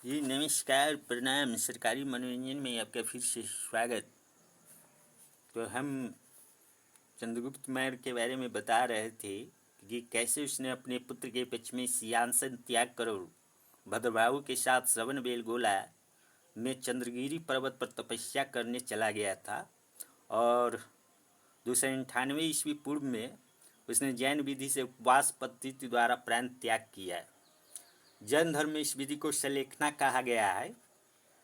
जी नमस्कार, प्रणाम। सरकारी मनोरंजन में आपका फिर से स्वागत। तो हम चंद्रगुप्त मौर्य के बारे में बता रहे थे कि कैसे उसने अपने पुत्र के पक्ष में सिंहासन त्याग कर भद्रबाहु के साथ श्रवणबेलगोला में चंद्रगिरी पर्वत पर तपस्या करने चला गया था और 298 ईस्वी पूर्व में उसने जैन विधि से उपवास पद्धति द्वारा प्राण त्याग किया। जैन धर्म में इस विधि को सलेखना कहा गया है।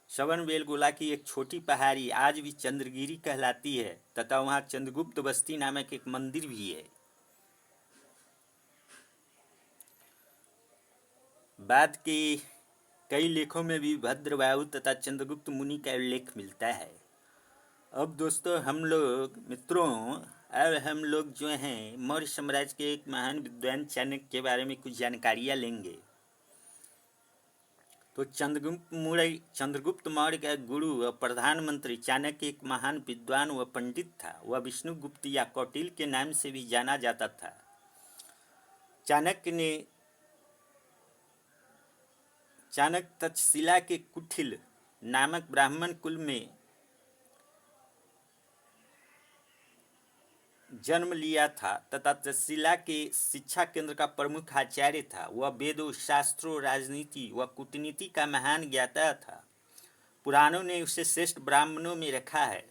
श्रवणबेलगोला की एक छोटी पहाड़ी आज भी चंद्रगिरी कहलाती है तथा वहाँ चंद्रगुप्त बस्ती नामक एक मंदिर भी है। बाद के कई लेखों में भी भद्रबाहु तथा चंद्रगुप्त मुनि का उल्लेख मिलता है। अब दोस्तों हम लोग जो हैं मौर्य साम्राज्य के एक महान विद्वान चाणक्य के बारे में कुछ जानकारियाँ लेंगे। तो चंद्रगुप्त मौर्य का गुरु व प्रधानमंत्री चाणक्य एक महान विद्वान व पंडित था। वह विष्णुगुप्त या कौटिल्य के नाम से भी जाना जाता था। चाणक्य तक्षशिला के कुटिल नामक ब्राह्मण कुल में जन्म लिया था तथा तक्षशिला के शिक्षा केंद्र का प्रमुख आचार्य था। वह वेदों, शास्त्रों, राजनीति व कूटनीति का महान ज्ञाता था। पुराणों ने उसे श्रेष्ठ ब्राह्मणों में रखा है।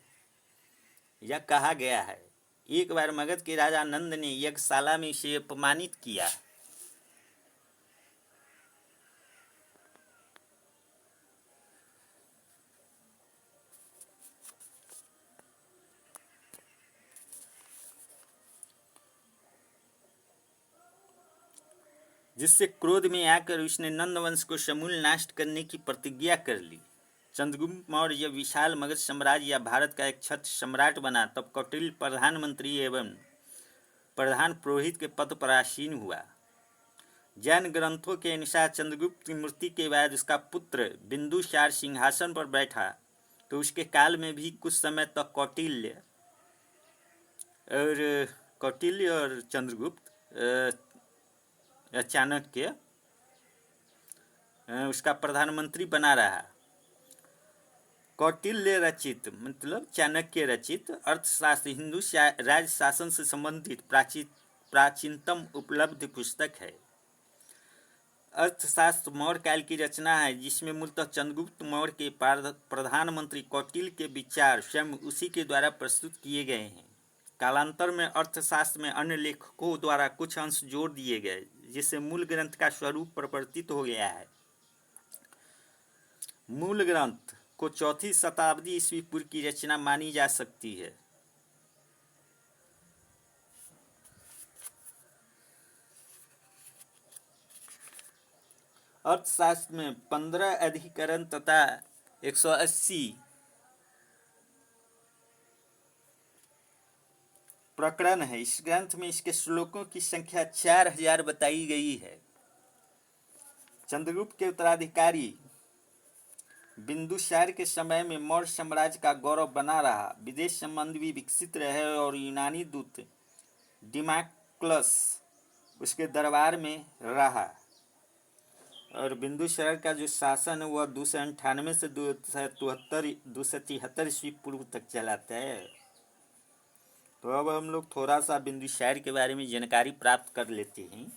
यह कहा गया है, एक बार मगध के राजा नंद ने यज्ञशाला में इसे अपमानित किया। जिससे क्रोध में आकर उसने नंद वंश को समूल नाश करने की प्रतिज्ञा कर ली। चंद्रगुप्त मौर्य जब विशाल मगध साम्राज्य या भारत का एक छत्र सम्राट बना तब कौटिल्य प्रधानमंत्री एवं प्रधान पुरोहित के पद पर आसीन हुआ। जैन ग्रंथों के अनुसार चंद्रगुप्त की मृत्यु के बाद उसका पुत्र बिंदुसार सिंहासन पर बैठा तो उसके काल में भी कुछ समय तक कौटिल्य और चंद्रगुप्त चाणक्य उसका प्रधानमंत्री बना रहा। कौटिल्य रचित मतलब चाणक्य रचित अर्थशास्त्र हिंदू राज शासन से संबंधित प्राचीनतम उपलब्ध पुस्तक है। अर्थशास्त्र मौर्य काल की रचना है जिसमें मूलतः चंद्रगुप्त मौर्य के प्रधानमंत्री कौटिल्य के विचार स्वयं उसी के द्वारा प्रस्तुत किए गए हैं। कालांतर में अर्थशास्त्र में अन्य लेखकों द्वारा कुछ अंश जोड़ दिए गए जिससे मूल ग्रंथ का स्वरूप परिवर्तित हो गया है। मूल ग्रंथ को 4वीं शताब्दी ईस्वी पूर्व की रचना मानी जा सकती है। अर्थशास्त्र में 15 अधिकरण तथा 180 प्रकरण है। इस ग्रंथ में इसके श्लोकों की संख्या 4000 बताई गई है। चंद्रगुप्त के उत्तराधिकारी बिंदुसार के समय में मौर्य साम्राज्य का गौरव बना रहा। विदेश संबंध भी विकसित रहे और यूनानी दूत डिमाक्लस उसके दरबार में रहा। और बिंदुसार का जो शासन है वह 298 से 273 ईस्वी पूर्व तक चलाता है। तो अब हम लोग थोड़ा सा बिंदुसार के बारे में जानकारी प्राप्त कर लेते हैं।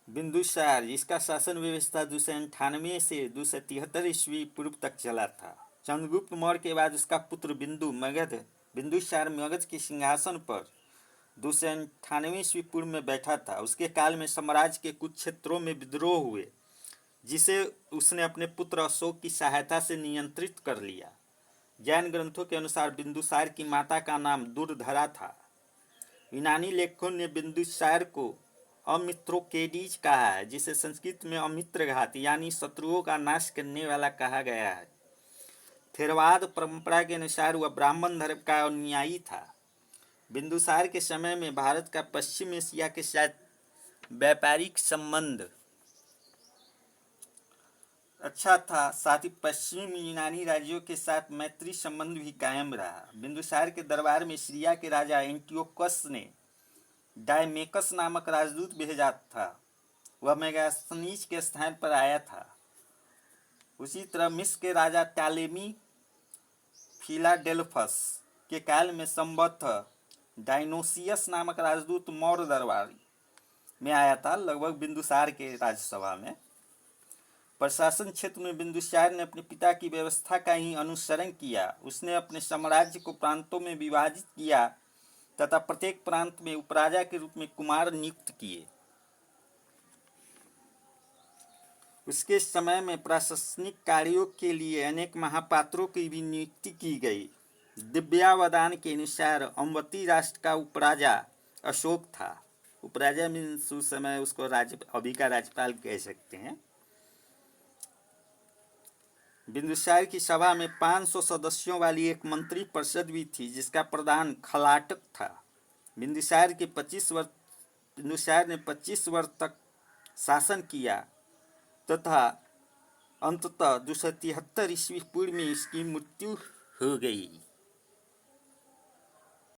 बिंदुसार इसका शासन व्यवस्था 298 से 273 ईस्वी पूर्व तक चला था। चंद्रगुप्त मौर्य के बाद उसका पुत्र बिंदुसार मगध के सिंहासन पर 298 ईस्वी पूर्व में बैठा था। उसके काल में साम्राज्य के कुछ क्षेत्रों में विद्रोह हुए जिसे उसने अपने पुत्र अशोक की सहायता से नियंत्रित कर लिया। जैन ग्रंथों के अनुसार बिंदुसार की माता का नाम दुर्धरा था। यूनानी लेखकों ने बिंदुसार को अमित्रोकेडीज कहा है जिसे संस्कृत में अमित्रघात यानी शत्रुओं का नाश करने वाला कहा गया है। थेरवाद परंपरा के अनुसार वह ब्राह्मण धर्म का अनुयायी था। बिंदुसार के समय में भारत का पश्चिम एशिया के साथ व्यापारिक संबंध अच्छा था, साथ ही पश्चिम यूनानी राज्यों के साथ मैत्री संबंध भी कायम रहा। बिंदुसार के दरबार में सीरिया के राजा एंटियोकस ने डायमेकस नामक राजदूत भेजा था वह मेगास्थनीज के स्थान पर आया था। उसी तरह मिस्र के राजा टालेमी फिलाडेल्फस के काल में संभवतः डायनोसियस नामक राजदूत मौर्य दरबार में आया था, लगभग बिंदुसार के राजसभा में। प्रशासन क्षेत्र में बिंदुसार ने अपने पिता की व्यवस्था का ही अनुसरण किया। उसने अपने साम्राज्य को प्रांतों में विभाजित किया तथा प्रत्येक प्रांत में उपराजा के रूप में कुमार नियुक्त किए। उसके समय में प्रशासनिक कार्यों के लिए अनेक महापात्रों की भी नियुक्ति की गई। दिव्यावदान के अनुसार अमवती राष्ट्र का उपराजा अशोक था। उपराजा मीन्स उस समय उसको अभी का राज्यपाल कह सकते हैं। बिंदुसार की सभा में 500 सदस्यों वाली एक मंत्री परिषद भी थी, जिसका प्रधान खलाटक था। बिंदुसार ने 25 वर्ष तक शासन किया तथा अंततः 273 ईस्वी पूर्व में इसकी मृत्यु हो गई।